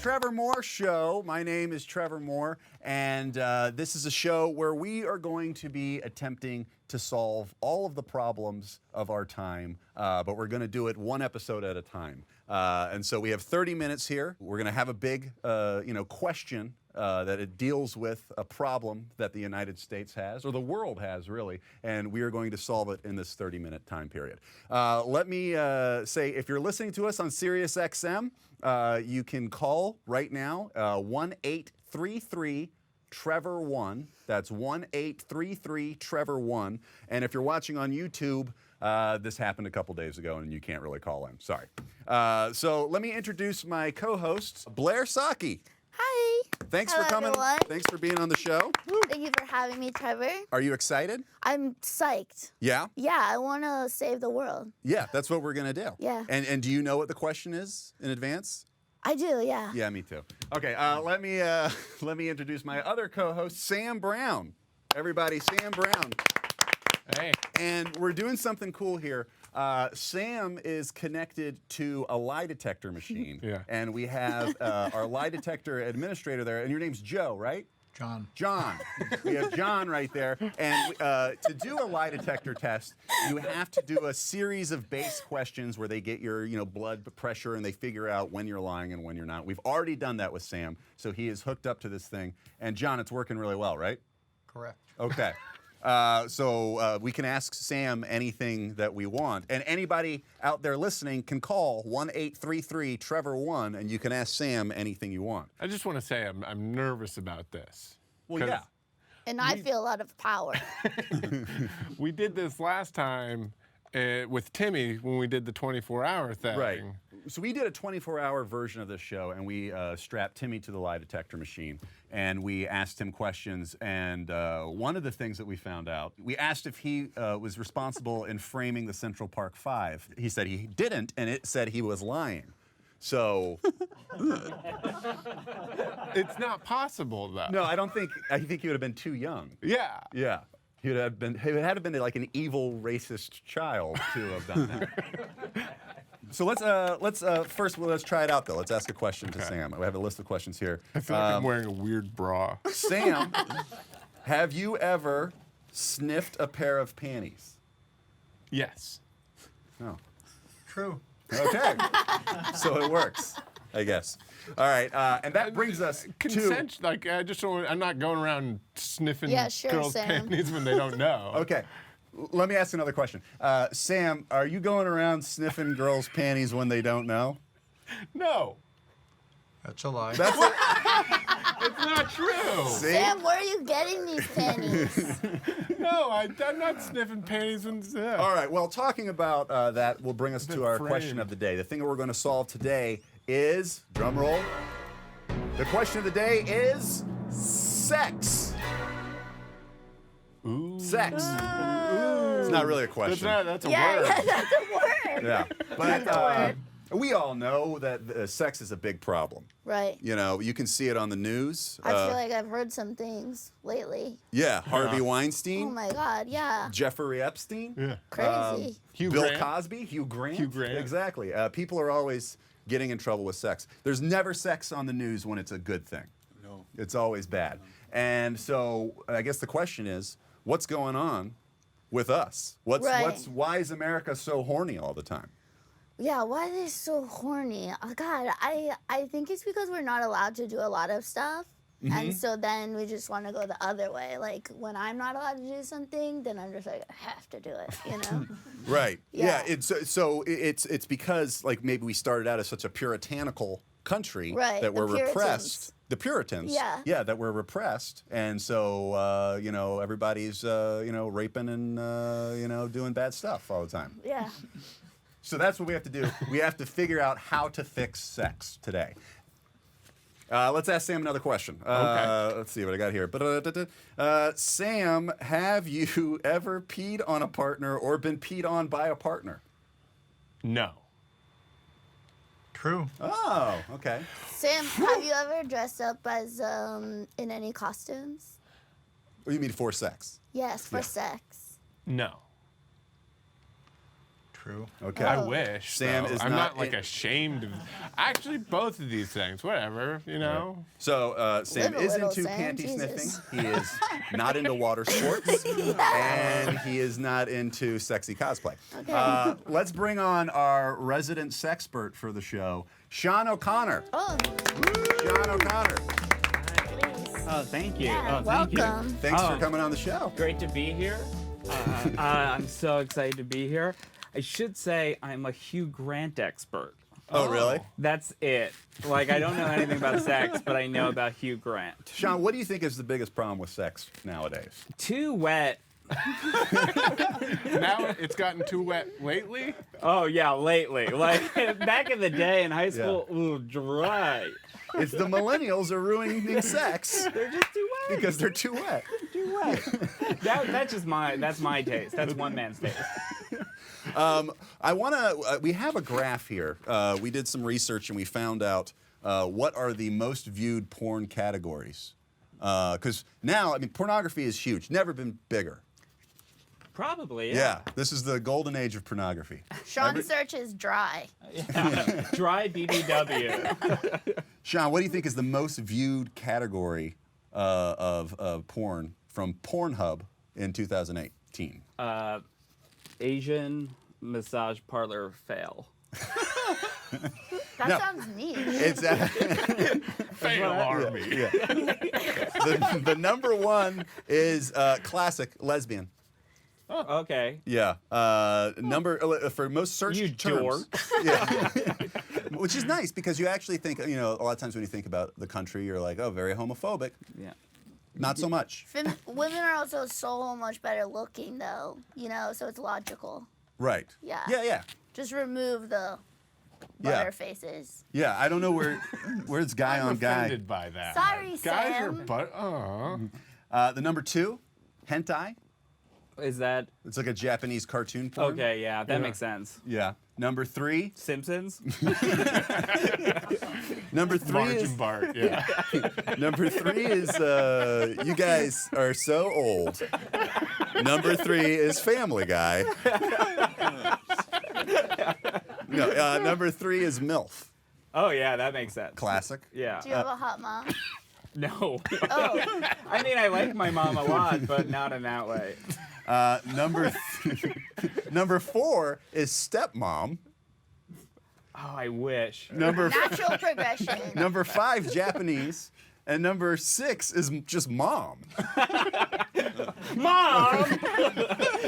Trevor Moore Show. My name is Trevor Moore, and this is a show where we are going to be attempting to solve all of the problems of our time, but we're going to do it one episode at a time. And so we have 30 minutes here. We're going to have a big, question that it deals with a problem that the United States has, or the world has, really, and we are going to solve it in this 30-minute time period. Let me say, if you're listening to us on Sirius XM, you can call right now, 1-833-TREVOR-1. That's 1-833-TREVOR-1. And if you're watching on YouTube, this happened a couple days ago, and you can't really call in. Sorry. So let me introduce my co-host, Blair Socci. Hi. Thanks Hello, for coming. everyone. Thanks for being on the show. Thank you for having me, Trevor. Are you excited? I'm psyched. Yeah? Yeah, I want to save the world. Yeah, that's what we're going to do. Yeah. And do you know what the question is in advance? I do, yeah. Yeah, me too. Okay, let me introduce my other co-host, Sam Brown. Everybody, Sam Brown. Hey. And we're doing something cool here. Sam is connected to a lie detector machine. Yeah. And we have our lie detector administrator there. And your name's Joe, right? John. John. We have John right there. And to do a lie detector test, you have to do a series of base questions where they get your blood pressure and they figure out when you're lying and when you're not. We've already done that with Sam. So he is hooked up to this thing. And John, it's working really well, right? Correct. Okay. So we can ask Sam anything that we want. And anybody out there listening can call 1-833-TREVOR-1, and you can ask Sam anything you want. I just want to say I'm nervous about this. Well, yeah. And I feel a lot of power. We did this last time with Timmy when we did the 24-hour thing. Right. So we did a 24-hour version of this show, and we strapped Timmy to the lie detector machine, and we asked him questions. And one of the things that we found out, we asked if he was responsible in framing the Central Park Five. He said he didn't, and it said he was lying. So It's not possible, though. no, I think he would have been too young. Yeah. Yeah. He would have been like an evil, racist child to have done that. So let's try it out though. Let's ask a question to Sam. We have a list of questions here. I feel like I'm wearing a weird bra. Sam, have you ever sniffed a pair of panties? Yes. No. True. Okay. So it works, I guess. All right, and that brings us Consent, to. like I'm not going around sniffing Yeah, sure, girls' Sam. panties when they don't know. Okay. Let me ask another question. Sam, are you going around sniffing girls' panties when they don't know? No. That's a lie. That's it. It's not true. See? Sam, where are you getting these panties? No, I'm not sniffing panties when. All right. Well, talking about that will bring us to our framed. question of the day. The thing that we're going to solve today is, drum roll. The question of the day is sex. Ooh. Sex. It's not really a question. That's a Yeah, word. yeah, that's a word. Yeah. That's a word. We all know that sex is a big problem. Right. You know, you can see it on the news. I feel like I've heard some things lately. Yeah, Harvey Oh Weinstein, my God, yeah. Jeffrey Epstein. Yeah. Crazy. Hugh Bill Grant. Cosby, Hugh Grant. Hugh Grant. Exactly. People are always getting in trouble with sex. There's never sex on the news when it's a good thing. No. It's always bad. And so I guess the question is, what's going on with us? Right. Why is America so horny all the time? Yeah, why are they so horny? Oh, God, I think it's because we're not allowed to do a lot of stuff. And so then we just want to go the other way. Like, when I'm not allowed to do something, then I'm just like, I have to do it, you know? Right. Yeah. It's because like maybe we started out as such a puritanical country Right, that the we're Puritans. repressed. The Puritans. Yeah. Yeah, that we're repressed, and so everybody's raping and doing bad stuff all the time. Yeah. So that's what we have to do. We have to figure out how to fix sex today. Let's ask Sam another question. Okay. Let's see what I got here. Sam, have you ever peed on a partner or been peed on by a partner? No. True. Oh, okay. Sam, have you ever dressed up as in any costumes? What do you mean for sex? Yes, for Yeah. sex. No. True. Okay. I wish. Sam though. is I'm not not like in- ashamed of. Actually, both of these things. Whatever. You know. So Sam Live a is little, into Sam, panty sniffing. Jesus. He is not into water sports, and he is not into sexy cosplay. Okay. Let's bring on our resident sexpert for the show, Sean O'Connor. Oh, Sean O'Connor, please. Oh, thank you. Yeah, Oh, thank you. welcome. thanks for Oh. coming on the show. Great to be here. I'm so excited to be here. I should say I'm a Hugh Grant expert. Oh, really? That's it. Like, I don't know anything about sex, but I know about Hugh Grant. Sean, what do you think is the biggest problem with sex nowadays? Too wet. Now it's gotten too wet lately. Oh, yeah, lately. Like, back in the day in high school, ooh, dry. It's the millennials are ruining sex They're just too wet. because they're too wet. Too wet. That's my taste. That's one man's taste. I want to. We have a graph here. We did some research and we found out what are the most viewed porn categories. Because now, I mean, pornography is huge. Never been bigger. Probably, Yeah, this is the golden age of pornography. Sean's search is dry. Dry BBW. Sean, what do you think is the most viewed category of porn from Pornhub in 2018? Asian massage parlor fail. That No. sounds neat. It's Fail army. yeah. The number one is classic lesbian. Okay. Yeah. For most search You terms. dork. Yeah. Which is nice because you actually think, a lot of times when you think about the country, you're like, oh, very homophobic. Yeah. Not so much. Women are also so much better looking, though. So it's logical. Right. Yeah. Yeah. Just remove the Yeah. butter faces. Yeah. I don't know where it's guy I'm on guy. offended by that. Sorry, Guys are Sam. The number two, hentai. Is that It's like a Japanese cartoon porn. okay? Yeah, that makes sense. Yeah. Number three. Simpsons. Number three Marge is and Bart. Yeah. Number three is you guys are so old. Number three is Family Guy. No, number three is MILF. Oh yeah, that makes sense. Classic. Yeah. Do you have a hot mom? No. Oh, I mean, I like my mom a lot, but not in that way. Number four is stepmom. Oh, I wish. Number natural progression. number five, Japanese. And number six is just mom. Mom.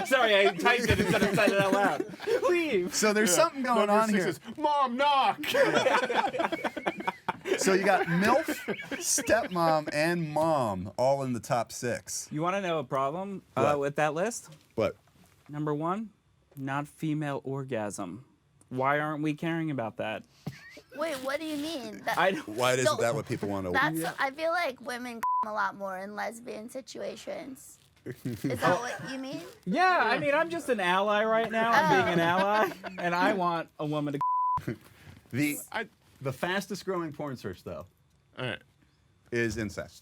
Sorry, I typed it instead of saying it out loud. Leave. So there's something going on Number here. six is, Mom, knock. So you got MILF, stepmom, and mom all in the top six. You want to know a problem What? with that list? What? Number one, not female orgasm. Why aren't we caring about that? Wait, what do you mean? I don't. Why isn't So- that what people want to? That's. I feel like women a lot more in lesbian situations. Is that what you mean? Yeah, I mean, I'm just an ally right now. I'm being an ally, and I want a woman to. The fastest growing porn search though All right. is incest.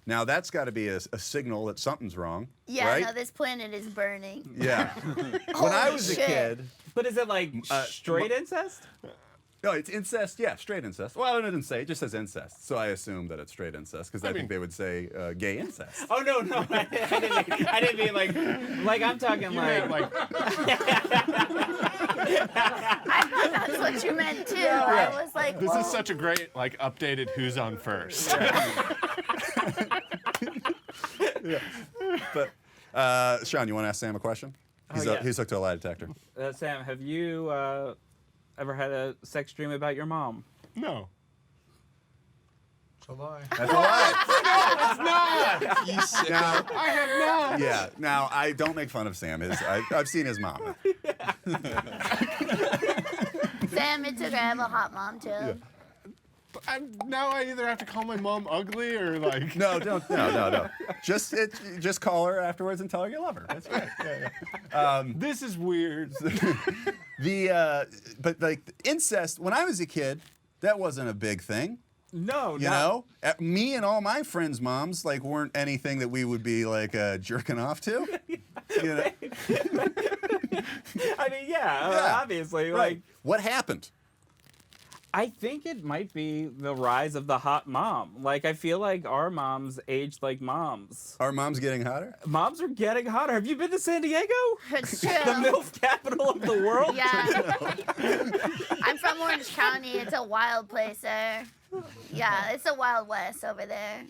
Now that's got to be a signal that something's wrong. Yeah, right? no, this planet is burning. Yeah. When I Holy was a shit. kid, But is it like straight incest? no, it's incest. Yeah, straight incest. Well, it didn't say. It just says incest. So I assume that it's straight incest because I think they would say gay incest. Oh no, I didn't mean like I'm talking like. I thought that's what you meant too. I was like, This whoa. is such a great, updated Who's on First. But Sean, you want to ask Sam a question? yeah. He's hooked to a lie detector. Sam, have you ever had a sex dream about your mom? No. It's a lie. That's a lie. You sicko. Now, I have not. yeah. Now I don't make fun of Sam. I've seen his mom. Sam, it's okay. I have a hot mom too. Now I either have to call my mom ugly or like. No, don't. No. Just call her afterwards and tell her you love her. That's right. Yeah. This is weird. But like incest. When I was a kid, that wasn't a big thing. No, You know, me and all my friends' moms weren't anything that we would be jerking off to. You know? I mean, yeah, Yeah. obviously. Right. Like, What happened? I think it might be the rise of the hot mom. Like, I feel like our moms aged like moms. Are moms getting hotter? Moms are getting hotter. Have you been to San Diego? It's true. The MILF capital of the world? Yeah. I'm from Orange County. It's a wild place there. Yeah, it's the Wild West over there.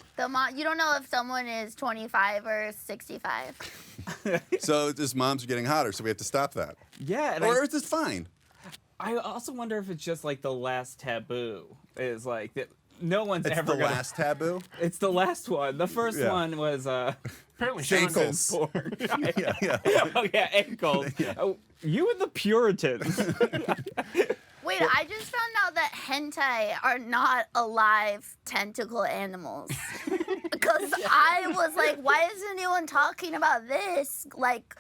You don't know if someone is 25 or 65. So just moms are getting hotter, so we have to stop that. Yeah. And Or is it fine? I also wonder if it's just like the last taboo is like that. No one's It's ever the gonna. last taboo? It's the last one. The first Yeah. one was Apparently, Ankles. Sean porn. Yeah, yeah. Oh yeah, ankles. Oh, you and the Puritans. Wait, I just found out that hentai are not alive tentacle animals. Because I was like, why isn't anyone talking about this? Like,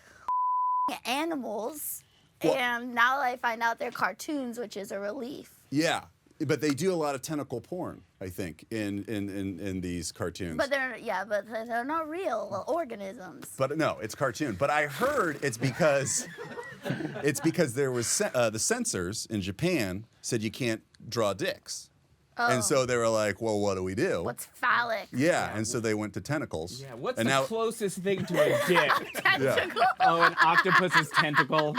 animals. Well- And now I find out they're cartoons, which is a relief. Yeah. But they do a lot of tentacle porn, I think, in these cartoons. But they're not real organisms. But no, it's cartoon. But I heard it's because there was the censors in Japan said you can't draw dicks, and so they were like, well, what do we do? What's phallic? Yeah, and so they went to tentacles. Yeah, what's and the now, closest thing to a dick? Tentacle. Oh, an octopus's tentacle.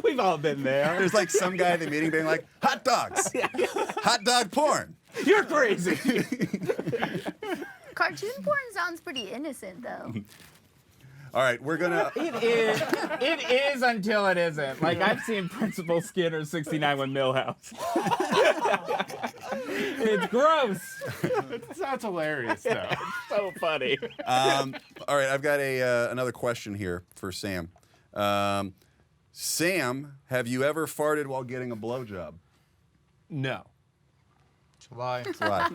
We've all been there. there's like some guy at the meeting being like, hot dogs, hot dog porn. You're crazy. Cartoon porn sounds pretty innocent, though. All right, we're gonna. It is until it isn't. Like, I've seen Principal Skinner's 69 with Millhouse. It's gross. It sounds hilarious, though. So funny. All right, I've got another question here for Sam. Sam, have you ever farted while getting a blowjob? No. July. Why?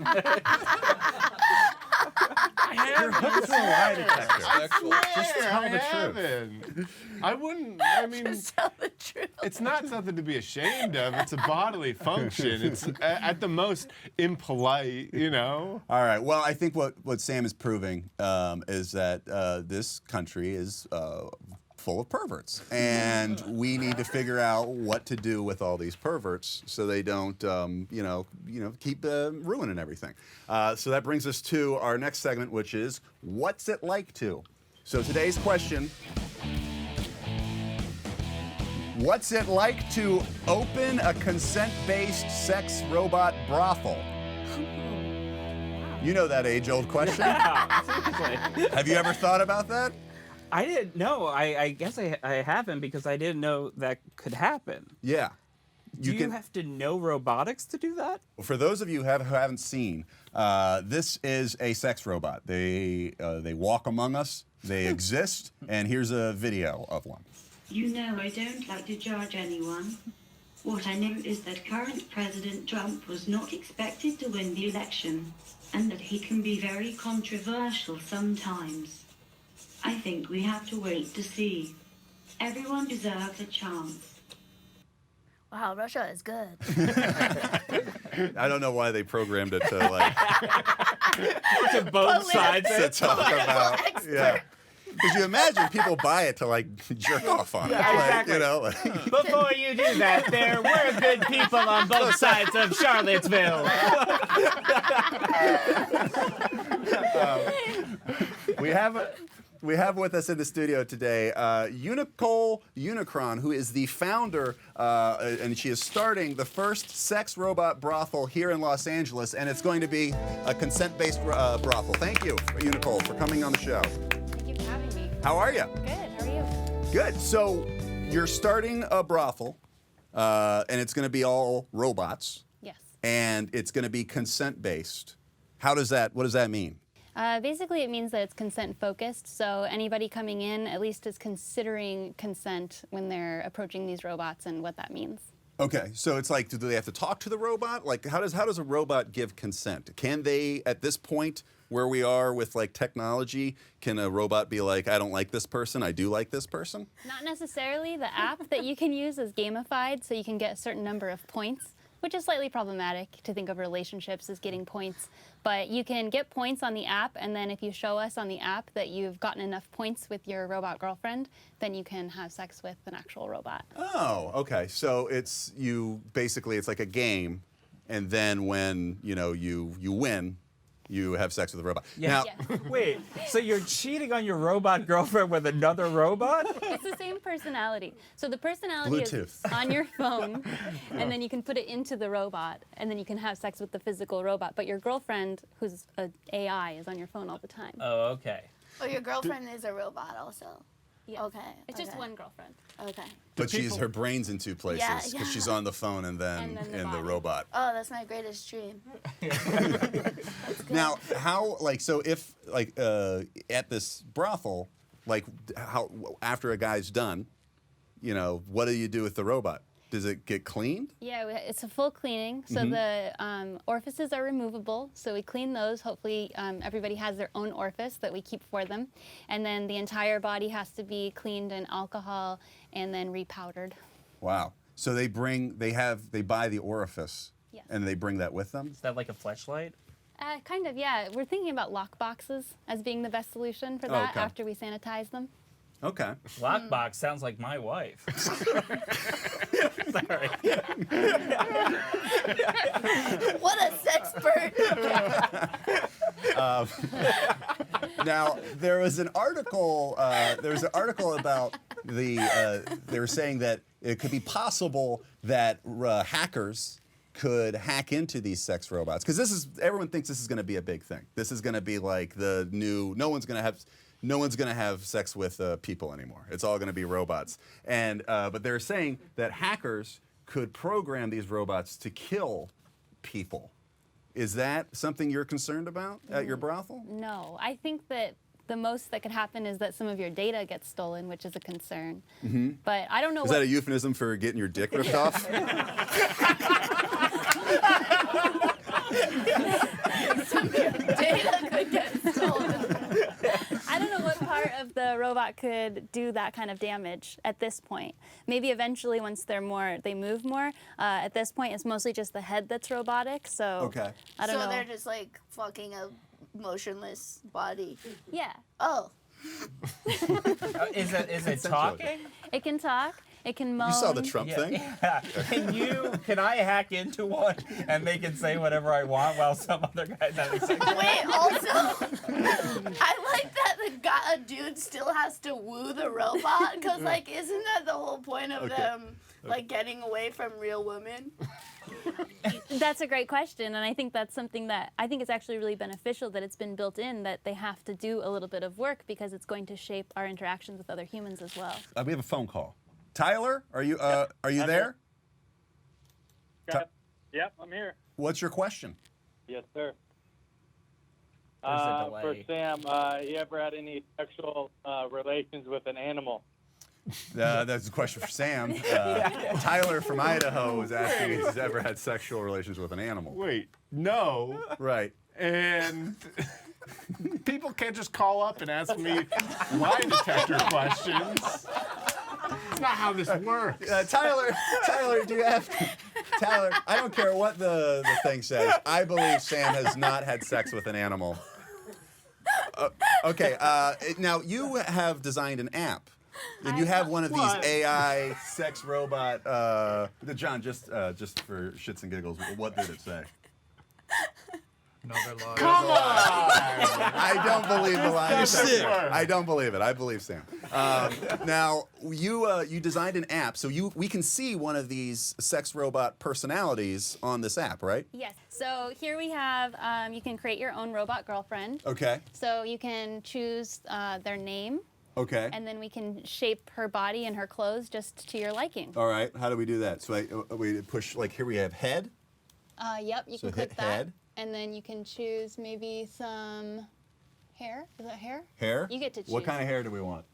Just tell the truth. I wouldn't. I mean, Tell the truth. it's not something to be ashamed of. It's a bodily function. It's at the most impolite, you know. All right. Well, I think what Sam is proving is that this country is full of perverts, and we need to figure out what to do with all these perverts so they don't, keep ruining everything. So that brings us to our next segment, which is what's it like to? So today's question: what's it like to open a consent-based sex robot brothel? You know that age-old question. Seriously. Have you ever thought about that? I didn't know. I guess I haven't because I didn't know that could happen. Yeah. Do you have to know robotics to do that? For those of you who haven't seen, this is a sex robot. They walk among us. They exist. And here's a video of one. You know I don't like to judge anyone. What I know is that current President Trump was not expected to win the election, and that he can be very controversial sometimes. I think we have to wait to see. Everyone deserves a chance. Wow, Russia is good. I don't know why they programmed it to like To both sides. to talk about. Yeah. Because you imagine people buy it to like jerk off on it. Yeah, Like, exactly. you know, like, Before you do that, there were good people on both sides of Charlottesville. we have with us in the studio today Nicole Unicron, who is the founder, and she is starting the first sex robot brothel here in Los Angeles, and it's going to be a consent-based brothel. Thank you, Nicole, for coming on the show. Thank you for having me. How are you? Good. How are you? Good. So you're starting a brothel, and it's going to be all robots, Yes. and it's going to be consent-based. What does that mean? Basically, it means that it's consent focused. So anybody coming in at least is considering consent when they're approaching these robots and what that means. Okay, so it's like, do they have to talk to the robot? Like, how does a robot give consent? Can they, at this point where we are with like technology, can a robot be like, I don't like this person, I do like this person? Not necessarily. The app that you can use is gamified, so you can get a certain number of points which is slightly problematic to think of relationships as getting points. But you can get points on the app, and then if you show us on the app that you've gotten enough points with your robot girlfriend, then you can have sex with an actual robot. Oh, okay. So it's like a game, and then when you win, you have sex with a robot. Yeah. Now, Yes. Wait, so you're cheating on your robot girlfriend with another robot? It's the same personality. So the personality Bluetooth. is on your phone, and then you can put it into the robot, and then you can have sex with the physical robot. But your girlfriend, who's an AI, is on your phone all the time. Oh, okay. Oh, your girlfriend is a robot also. Yes. Okay. It's just okay. one girlfriend. Okay. but her brain's in two places Yeah, because yeah. she's on the phone and then And then the in the body. robot. Oh, that's my greatest dream. Now, how so if at this brothel, how after a guy's done, what do you do with the robot? Does it get cleaned? Yeah, it's a full cleaning. So the orifices are removable. So we clean those. Hopefully everybody has their own orifice that we keep for them. And then the entire body has to be cleaned in alcohol and then repowdered. Wow. So they buy the orifice, Yes. and they bring that with them? Is that like a fleshlight? Kind of, yeah. We're thinking about lock boxes as being the best solution for that okay. after we sanitize them. Okay. Lockbox sounds like my wife. Sorry. What a sexpert! Now there was an article. About they were saying that it could be possible that hackers could hack into these sex robots, because everyone thinks this is going to be a big thing. This is going to be like the new. No one's going to have sex with people anymore. It's all going to be robots. And but they're saying that hackers could program these robots to kill people. Is that something you're concerned about at your brothel? No, I think that the most that could happen is that some of your data gets stolen, which is a concern. But I don't know Is that a euphemism for getting your dick ripped off? Data could get stolen. I don't know what part of the robot could do that kind of damage at this point. Maybe eventually once they move more. At this point, it's mostly just the head that's robotic. So Okay. I don't know. So they're just like fucking a motionless body. Yeah, Oh. Is it talking? it can talk. It can moan. You saw the Trump thing? Yeah. Can I hack into one and make it say whatever I want while some other guy's having sex? Wait, also, I like that a dude still has to woo the robot, because, isn't that the whole point of them, getting away from real women? That's a great question, and I think that's something that I think it's actually really beneficial that it's been built in, that they have to do a little bit of work because it's going to shape our interactions with other humans as well. We have a phone call. Tyler, are you there? Yep, I'm here. What's your question? Yes, sir. There's a delay. For Sam, you ever had any sexual relations with an animal? That's a question for Sam. Tyler from Idaho was asking if he's ever had sexual relations with an animal. Wait, no. Right. And people can't just call up and ask me lie detector questions. That's not how this works. Tyler, do you have... Tyler, I don't care what the thing says. I believe Sam has not had sex with an animal. Okay, now you have designed an app. And you have one of these AI sex robot. John, just for shits and giggles, what did it say? Another lie. Come on! I don't believe the lie. You're sick. I don't believe it. I believe Sam. Now you designed an app, so we can see one of these sex robot personalities on this app, right? Yes. So here we have, you can create your own robot girlfriend. Okay. So you can choose their name. Okay. And then we can shape her body and her clothes just to your liking. All right. How do we do that? So we push, here we have head. Yep, you So can click hit that. head. And then you can choose maybe some hair. Is that hair? Hair? You get to choose. What kind of hair do we want?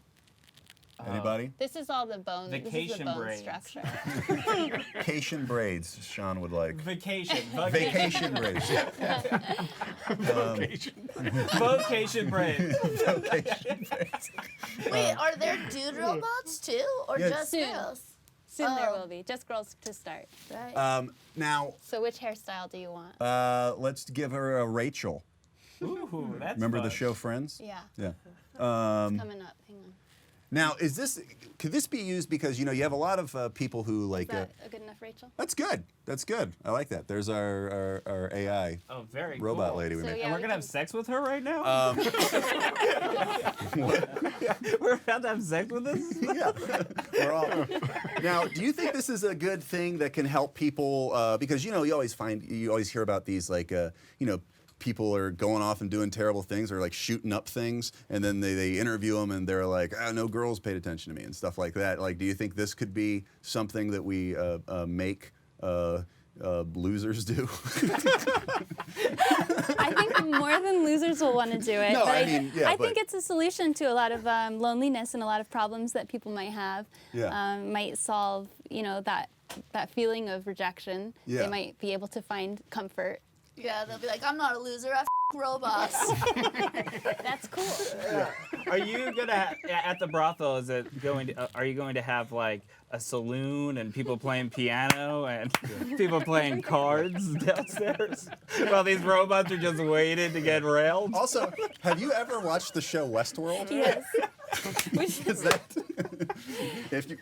Anybody? This is all the bone. This is the Vacation bone braids. structure. Vacation braids, Sean would like. Vacation. Vacation braids. Vocation braids. Vacation braids. Wait, are there dude robots too, or yeah. just Soon. girls? Soon there will be. Just girls to start. Right. Now, So which hairstyle do you want? let's give her a Rachel. Ooh, that's Remember the fun. show Friends? Yeah. Yeah. It's coming up. Hang on. Now, could this be used because, you have a lot of people who like... Is that a good enough, Rachel? That's good. That's good. I like that. There's our AI Oh, very robot cool. lady we So, made. yeah, And we're we gonna have can- sex with her right now? We're about to have sex with this? Yeah. We're all... Now, do you think this is a good thing that can help people? Because, you always hear about these, like, people are going off and doing terrible things or like shooting up things, and then they interview them and they're like, no girls paid attention to me and stuff like that. Like, do you think this could be something that we make losers do? I think more than losers will want to do it. No, but I mean, yeah, I but- think it's a solution to a lot of loneliness and a lot of problems that people might have. Yeah. Might solve, that feeling of rejection. Yeah. They might be able to find comfort. Yeah, they'll be like, I'm not a loser. I robots. That's cool. Are you gonna at the brothel? Is it going to? Are you going to have like a saloon and people playing piano and people playing cards downstairs while these robots are just waiting to get railed? Also, have you ever watched the show Westworld? Yes. Is that if you?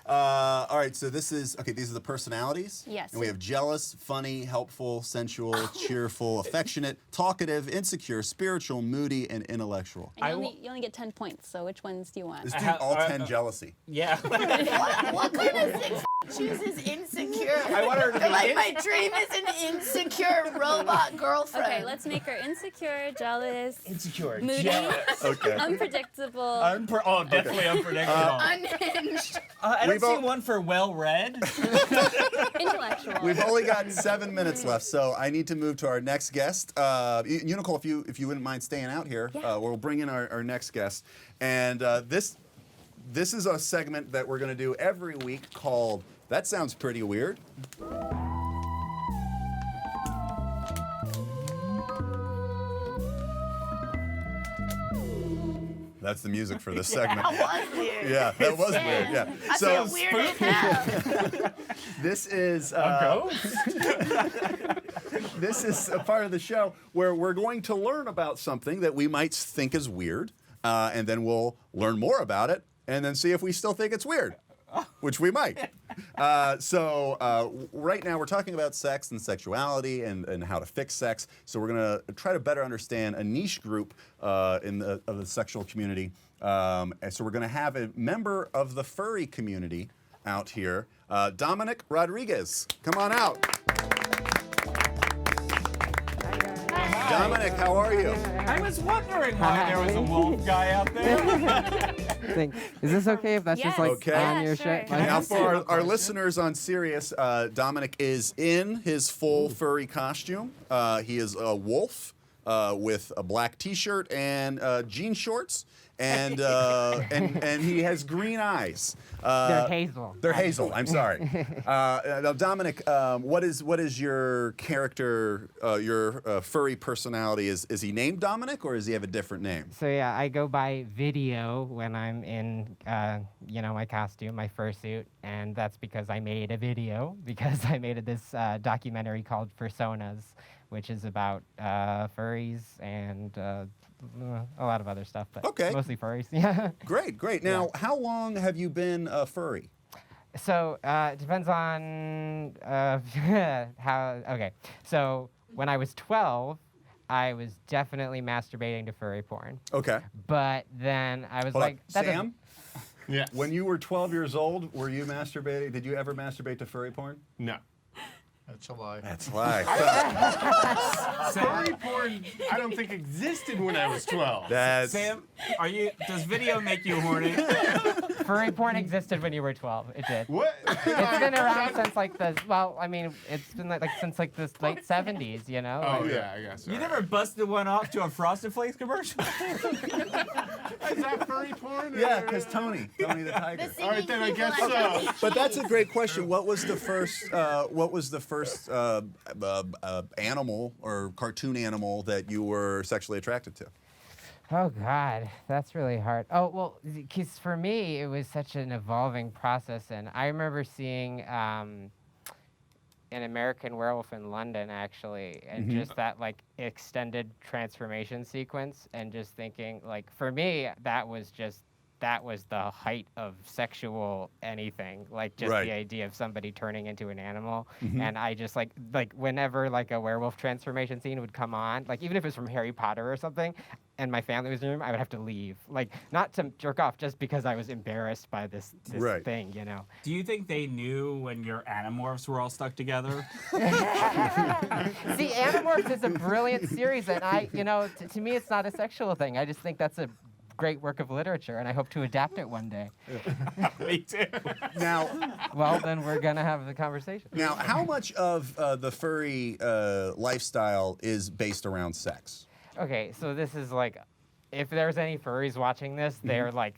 All right, so these are the personalities. Yes. And we have jealous, funny, helpful, sensual, cheerful, affectionate, talkative, insecure, spiritual, moody, and intellectual. And you only get 10 points, so which ones do you want? Let's do all 10 jealousy. Yeah. What kind of six chooses insecure? I want her to be Like, my dream is an insecure robot girlfriend. Okay, let's make her insecure, jealous, Insecure. moody, Jealous. Okay. unpredictable. Definitely unpredictable. Unhinged. I We've don't see all- one for well-read. Intellectual. We've only got 7 minutes left, so I need to move to our next guest. Nicole, if you wouldn't mind staying out here, we'll bring in our next guest. And this is a segment that we're going to do every week called That Sounds Pretty Weird. That's the music for this segment. That was weird. Yeah, that was weird. Yeah. I So feel weird as hell. this is Ghost? this is a part of the show where we're going to learn about something that we might think is weird, and then we'll learn more about it, and then see if we still think it's weird, which we might. Right now we're talking about sex and sexuality and how to fix sex. So we're going to try to better understand a niche group of the sexual community. And so we're going to have a member of the furry community out here, Dominic Rodriguez. Come on out. Dominic, how are you? I was wondering why there was a wolf guy out there. Is this okay if that's Yes. just like Okay. on Yeah, your sure. shirt? Now, for our listeners on Sirius, Dominic is in his full furry costume. He is a wolf with a black T-shirt and jean shorts, and he has green eyes. They're hazel. They're hazel. I'm sorry. Now, Dominic, what is your character? Your furry personality is he named Dominic, or does he have a different name? So yeah, I go by Video when I'm in, my costume, my fursuit, and that's because I made a video because I made this documentary called Personas, which is about furries and a lot of other stuff, but Okay. mostly furries. Yeah. Great. Now, how long have you been a furry? So it depends on how. Okay. So when I was 12, I was definitely masturbating to furry porn. Okay. But then I was Hold like, on. that doesn't- Sam? Yeah. When you were 12 years old, were you masturbating? Did you ever masturbate to furry porn? No. That's a lie. That's why. Furry porn, I don't think existed when I was 12. That's Sam, does video make you horny? furry porn existed when you were 12. It did. What? It's been around since like it's been like since like the late 70s, you know? Oh, Like, yeah, I guess. You all never busted one off to a Frosted Flakes commercial? right. Is that furry porn? yeah, because Tony the Tiger. The All right, then I singing guess people at so. the But that's a great question. What was the first? Animal or cartoon animal that you were sexually attracted to? Oh God, that's really hard. Oh well, because for me it was such an evolving process, and I remember seeing an American Werewolf in London actually, and just that like extended transformation sequence, and just thinking like for me that was the height of sexual anything, like just Right. the idea of somebody turning into an animal. And I just like whenever like a werewolf transformation scene would come on, like even if it was from Harry Potter or something, and my family was in the room, I would have to leave, like not to jerk off, just because I was embarrassed by this Right. thing, you know. Do you think they knew when your Animorphs were all stuck together? See, Animorphs is a brilliant series, and to me, it's not a sexual thing. I just think that's a great work of literature, and I hope to adapt it one day. Me too. Now, Well, then we're gonna have the conversation. now, how much of the furry lifestyle is based around sex? Okay, so this is like, if there's any furries watching this, they're like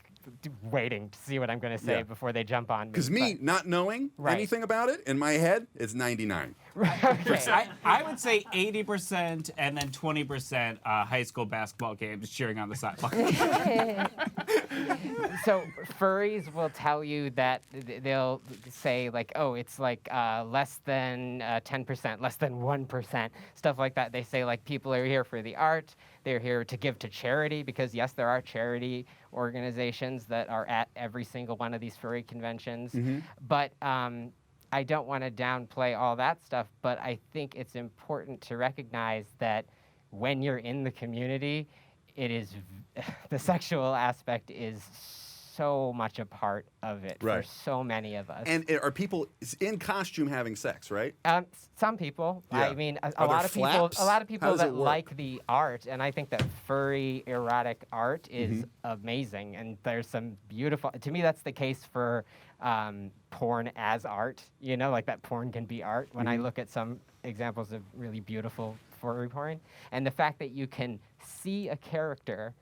waiting to see what I'm gonna say Yeah. before they jump on me. Because me not knowing Right. anything about it, in my head, it's 99. Okay. I would say 80% and then 20% high school basketball games cheering on the sideline. So furries will tell you that they'll say like, oh, it's like less than 10%, less than 1%, stuff like that. They say like people are here for the art, they're here to give to charity, because yes, there are charity organizations that are at every single one of these furry conventions. But I don't want to downplay all that stuff, but I think it's important to recognize that when you're in the community, it is the sexual aspect is so much a part of it Right. for so many of us. And are people in costume having sex, right? Some people. Yeah. I mean, Are a there lot of people. flaps? A lot of How people does it that work? like the art, and I think that furry erotic art is amazing. And there's some beautiful. To me, that's the case for porn as art. You know, like that porn can be art. When I look at some examples of really beautiful furry porn, and the fact that you can see a character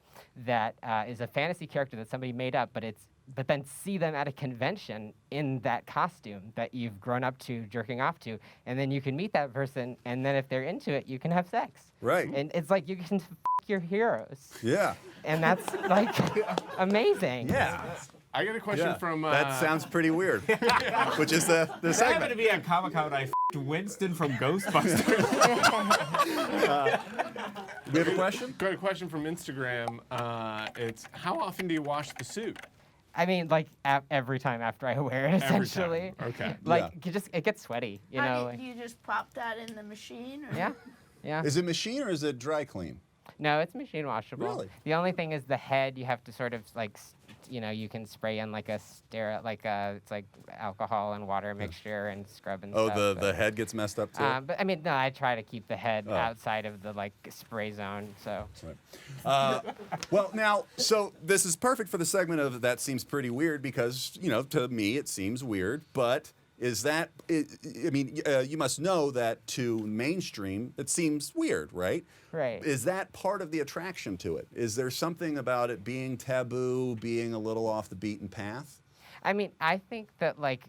that is a fantasy character that somebody made up, but then see them at a convention in that costume that you've grown up to jerking off to, and then you can meet that person, and then if they're into it, you can have sex. Right. And it's like you can f your heroes, Yeah. and that's like amazing. Yeah. I got a question Yeah. from. That sounds pretty weird. Which is the I happened to segment. be at Comic-Con when I Winston from Ghostbusters. We have a question? Got a question from Instagram. It's how often do you wash the suit? I mean, like every time after I wear it, Every time. essentially. Okay. Like it gets sweaty, you know. How like- do you just pop that in the machine? Or? yeah, yeah. Is it machine or is it dry clean? No, it's machine washable. Really? The only thing is the head. You have to sort of like, you can spray in like a it's like alcohol and water mixture and scrub and Oh, stuff. the head gets messed up too? But I mean, no, I try to keep the head Oh. outside of the like spray zone. So. Well, now, so this is perfect for the segment of That Seems Pretty Weird because, to me it seems weird, but is that, you must know that to mainstream it seems weird, right? Right. Is that part of the attraction to it? Is there something about it being taboo, being a little off the beaten path? I mean, I think that like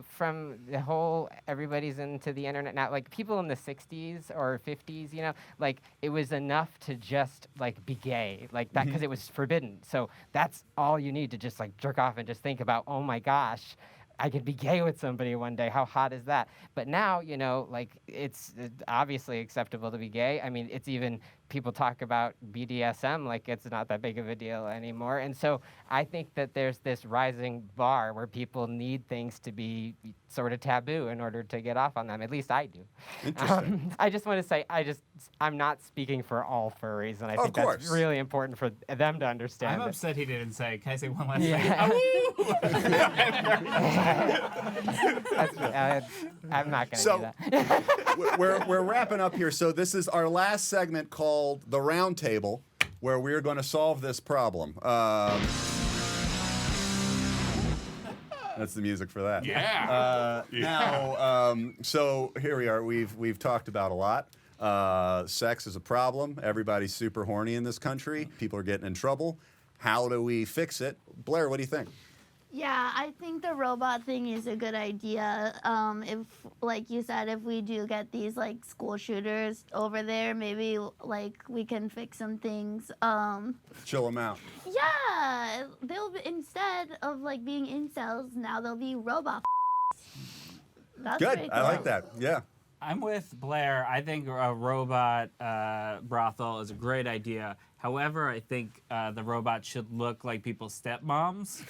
from the whole everybody's into the internet now, like people in the 60s or 50s, like it was enough to just like be gay, like that, because it was forbidden. So that's all you need to just like jerk off and just think about, oh my gosh, I could be gay with somebody one day. How hot is that? But now, like it's obviously acceptable to be gay. I mean, it's even, people talk about BDSM like it's not that big of a deal anymore. And so I think that there's this rising bar where people need things to be sort of taboo in order to get off on them. At least I do. Interesting. I just want to say, I'm not speaking for all furries, and I think course. that's really important for them to understand. I'm that- upset he didn't say. Can I say one last Yeah. thing? I'm not going to So- do that. we're wrapping up here. So this is our last segment called the Roundtable, where we're going to solve this problem. That's the music for that. Yeah. Now, so here we are. We've talked about a lot. Sex is a problem. Everybody's super horny in this country. People are getting in trouble. How do we fix it? Blair, what do you think? Yeah, I think the robot thing is a good idea. If, like you said, if we do get these like school shooters over there, maybe like we can fix some things. Chill them out. Yeah, they'll be, instead of like being incels, now they'll be robot. That's Good. pretty I like cool. that. Yeah. I'm with Blair. I think a robot brothel is a great idea. However, I think the robot should look like people's stepmoms.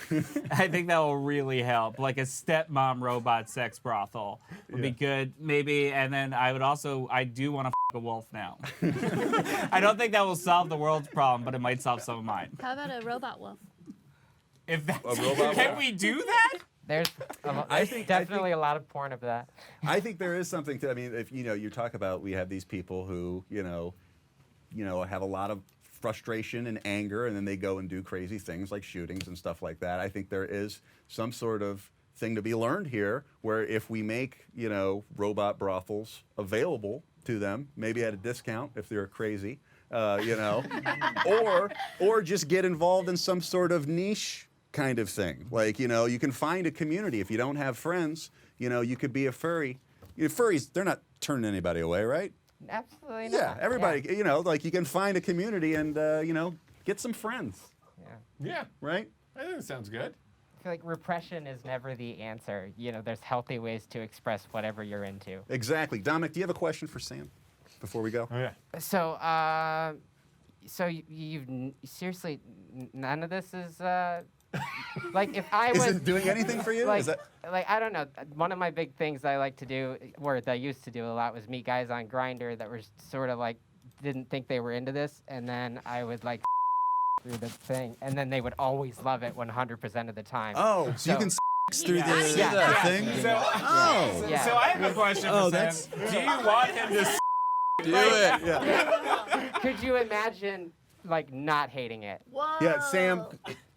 I think that will really help. Like a stepmom robot sex brothel would be good, maybe. And then I do want to f*** a wolf now. I don't think that will solve the world's problem, but it might solve some of mine. How about a robot wolf? If that's, A robot can wolf? we do that? There's definitely a lot of porn of that. I think there is something to. I mean, if you talk about, we have these people who have a lot of frustration and anger, and then they go and do crazy things like shootings and stuff like that. I think there is some sort of thing to be learned here, where if we make robot brothels available to them, maybe at a discount if they're crazy, or just get involved in some sort of niche kind of thing. Like you can find a community if you don't have friends. You could be a furry. Furries, they're not turning anybody away, right? Absolutely not. Yeah, everybody, like you can find a community and, get some friends, Yeah, right? I think that sounds good. I feel like repression is never the answer. There's healthy ways to express whatever you're into. Exactly. Dominic, do you have a question for Sam before we go? Oh yeah. So, you've seriously, none of this is, like if I was... Is it doing anything for you? Like, Is that... I don't know. One of my big things I like to do, or that I used to do a lot, was meet guys on Grindr that were sort of like, didn't think they were into this, and then I would like through the thing, and then they would always love it 100% of the time. Oh, so you can through the thing? So, Yeah. so I have a question for Sam. Do you want him to Do it. Yeah. Could you imagine like not hating it? Whoa. Yeah, Sam,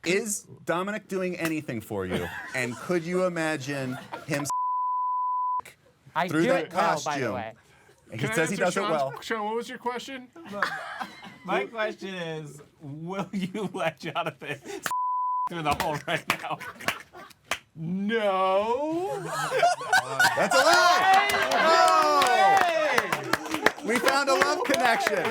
is Dominic doing anything for you? And could you imagine him I through do that it well, by the costume? way. He Can I says he answer does it Sean's- well. Sean, what was your question? My question is, will you let Jonathan through the hole right now? No. That's a lie! Oh! We found a love connection.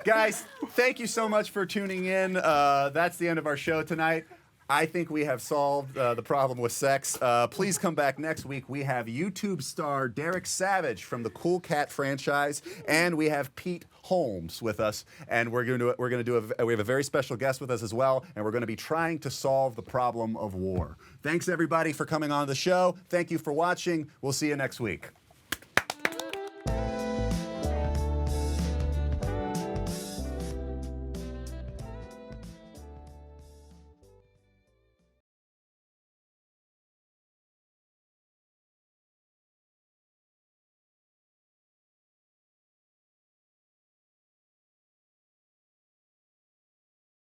Guys, thank you so much for tuning in. That's the end of our show tonight. I think we have solved the problem with sex. Please come back next week. We have YouTube star Derek Savage from the Cool Cat franchise, and we have Pete Holmes with us. And we have a very special guest with us as well, and we're going to be trying to solve the problem of war. Thanks everybody for coming on the show. Thank you for watching. We'll see you next week.